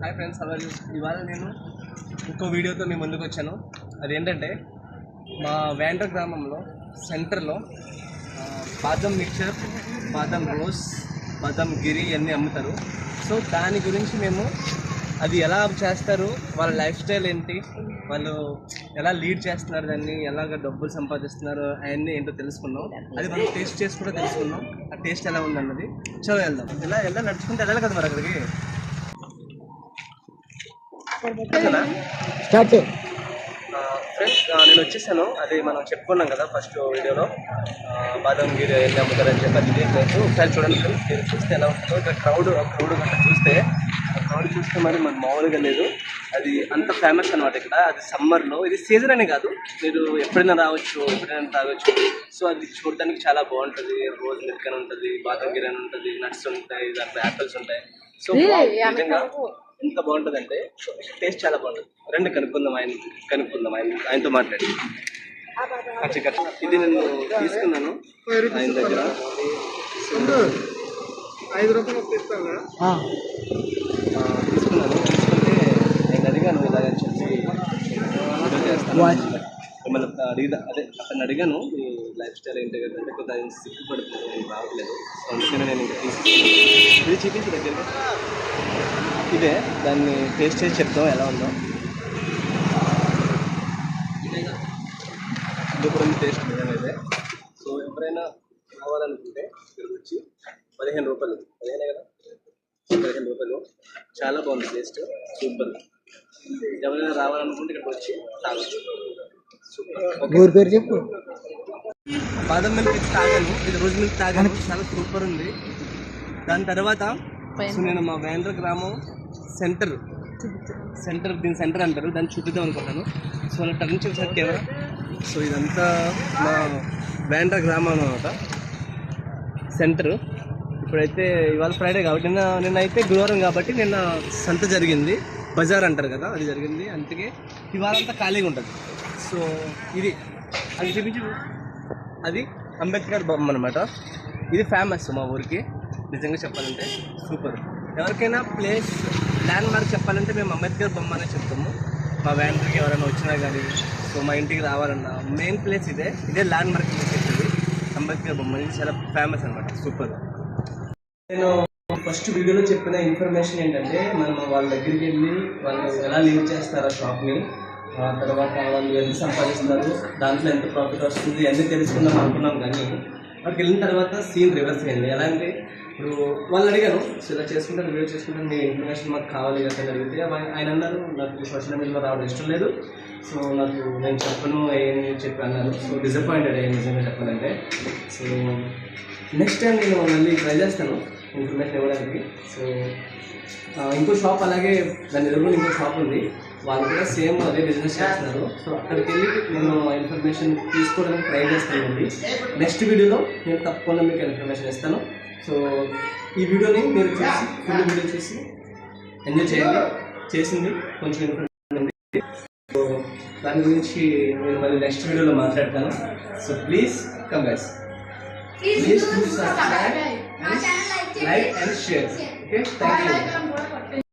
Hi friends, hour ఇవాళ నేను ఇంకో వీడియోతో మీ ముందుకు వచ్చాను. అదేంటంటే మా వేండ్ర గ్రామంలో సెంటర్లో బాదం మిక్చర్, బాదం రోస్, బాదం గిరి అన్నీ అమ్ముతారు. సో దాని గురించి మేము అది ఎలా చేస్తారు, వాళ్ళ లైఫ్ స్టైల్ ఏంటి, వాళ్ళు ఎలా లీడ్ చేస్తున్నారు, దాన్ని ఎలాగ డబ్బులు సంపాదిస్తున్నారు అవన్నీ ఏంటో తెలుసుకున్నాం. అది మనం టేస్ట్ చేసి కూడా తెలుసుకున్నాం. ఆ టేస్ట్ ఎలా ఉందన్నది. చలో వెళ్దాం. ఎలా నడుచుకుంటే వెళ్ళాలి కదా మరి అక్కడికి. ఫ్రెండ్స్, నేను వచ్చేసాను. అది మనం చెప్పుకున్నాం కదా ఫస్ట్ వీడియోలో, బాదం గిరి ఎన్ని అమ్ముతారని చెప్పి. అది లేదు, ఒకసారి చూడండి ఫ్రెండ్స్. మీరు చూస్తే ఎలా ఉంటుందో. ఇక్కడ క్రౌడ్ కట్ట చూస్తే మరి మన మామూలుగా లేదు. అది అంత ఫేమస్ అనమాట ఇక్కడ. అది సమ్మర్లో, ఇది సీజన్ అని కాదు, మీరు ఎప్పుడైనా రావచ్చు, ఎప్పుడైనా తాగొచ్చు. సో అది చూడడానికి చాలా బాగుంటుంది. రోజు మిల్క్ అని ఉంటుంది, బాదం గిరి అని ఉంటుంది, నట్స్ ఉంటాయి, దాంట్లో యాపిల్స్ ఉంటాయి. సో నిజంగా ఎంత బాగుంటుంది అంటే టేస్ట్ చాలా బాగుంటుంది. రెండు కనుక్కుందాం ఆయనతో మాట్లాడి. ఇది నేను తీసుకున్నాను ఆయన దగ్గర. 5 రూపాయలు తీసుకున్నాను. తీసుకుంటే నేను అడిగాను ఇలాగని చెప్పి మిమ్మల్ని అతను అడిగాను, మీ లైఫ్ స్టైల్ ఏంటి కదంటే కొంత ఆయన సిగ్గుపడుతుంది, నేను రావట్లేదు. సో అందుకనే నేను ఇంకా తీసుకున్నాను. ఇది చూపించి దగ్గరగా ఇదే, దాన్ని టేస్ట్ చేసి చెప్తాం ఎలా ఉందో. ఇది కూడా టేస్ట్ నిజమైతే. సో ఎవరైనా కావాలనుకుంటే ఇక్కడికి వచ్చి 15 రూపాయలు, 15 కదా, 15 రూపాయలు. చాలా బాగుంది టేస్ట్, సూపర్. ఎవరైనా రావాలనుకుంటే ఇక్కడికి వచ్చి తాగొచ్చు. సూపర్. చెప్పు. బాదం మిల్క్ తాగాను, ఇది రోజు మిల్క్ తాగాను, చాలా సూపర్ ఉంది. దాని తర్వాత నేను మా వేంద్ర గ్రామం సెంటర్ దీని సెంటర్ అంటారు, దాన్ని చూపిద్దాం అనుకుంటాను. సో అలా టర్న్ చేసారు కెమెరా. సో ఇదంతా మా వేంద్ర గ్రామం అన్నమాట, సెంటర్. ఇప్పుడైతే ఇవాళ ఫ్రైడే కాబట్టి, నిన్నైతే గురువారం కాబట్టి నిన్న సంత జరిగింది, బజార్ అంటారు కదా, అది జరిగింది. అందుకే ఇవాళ అంతా ఖాళీగా ఉంటుంది. సో ఇది అది చూపించి, అది అంబేద్కర్ బొమ్మ అనమాట. ఇది ఫేమస్ మా ఊరికి నిజంగా చెప్పాలంటే. సూపర్. ఎవరికైనా ప్లేస్ ల్యాండ్ మార్క్ చెప్పాలంటే మేము అంబేద్కర్ బొమ్మ అనే చెప్తాము. మా వ్యాన్కి ఎవరైనా వచ్చినా కానీ, సో మా ఇంటికి రావాలన్నా మెయిన్ ప్లేస్ ఇదే ల్యాండ్ మార్క్ చెప్పేది అంబేద్కర్ బొమ్మ. ఇది చాలా ఫేమస్ అనమాట. సూపర్. నేను ఫస్ట్ వీడియోలో చెప్పిన ఇన్ఫర్మేషన్ ఏంటంటే, మనం వాళ్ళ దగ్గరికి వెళ్ళి వాళ్ళు ఎలా లీడ్ చేస్తారు ఆ షాప్ని, తర్వాత వాళ్ళు ఎంత సంపాదిస్తారు, దాంట్లో ఎంత ప్రాఫిట్ వస్తుంది అన్నీ తెలుసుకుందాం అనుకున్నాం. కానీ అక్కడికి వెళ్ళిన తర్వాత సీన్ రివర్స్ అయింది. ఎలా అంటే, ఇప్పుడు వాళ్ళు అడిగాను, సో ఇలా చేసుకుంటాను, వీడియో చేసుకుంటాను, మీ ఇన్ఫర్మేషన్ మాకు కావాలి కదా అని అడిగితే ఆయన అన్నారు, నాకు సోషల్ మీడియాలో రావడం ఇష్టం లేదు, సో నేను చెప్పను ఏమి చెప్పి అన్నారు. సో డిసప్పాయింటెడ్ అయ్యాను నిజంగా చెప్పాలంటే. సో నెక్స్ట్ టైం నేను మళ్ళీ ట్రై చేస్తాను ఇన్ఫర్మేషన్ ఇవ్వడానికి. సో ఇంకో షాప్, అలాగే దాని ఎదురుగా ఇంకో షాప్ ఉంది, వాళ్ళు కూడా సేమ్ అదే బిజినెస్ చేస్తున్నారు. సో అక్కడికి వెళ్ళి నేను ఇన్ఫర్మేషన్ తీసుకోవడానికి ట్రై చేస్తానండి. నెక్స్ట్ వీడియోలో నేను తప్పకుండా మీకు ఇన్ఫర్మేషన్ ఇస్తాను. సో ఈ వీడియోని మీరు చూసి, ఫుల్ వీడియో చూసి ఎంజాయ్ చేయండి. చేసింది కొంచెం ఇన్ఫర్మేషన్ ఉంది, సో దాని గురించి నేను మళ్ళీ నెక్స్ట్ వీడియోలో మాట్లాడతాను. So please come guys, please do subscribe, like and share. Okay, thank you.